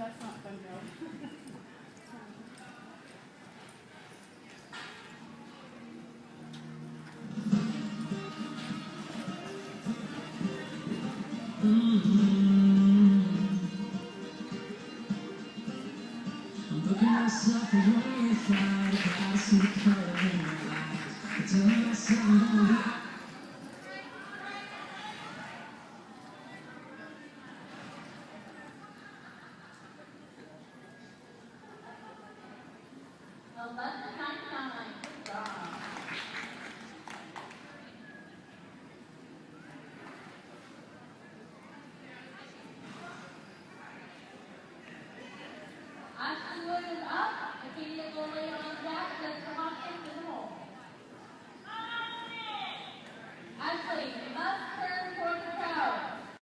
that's not fun, girl. I'm looking myself away, trying to see the color in my eyes. I tell myself I'm gonna be Well,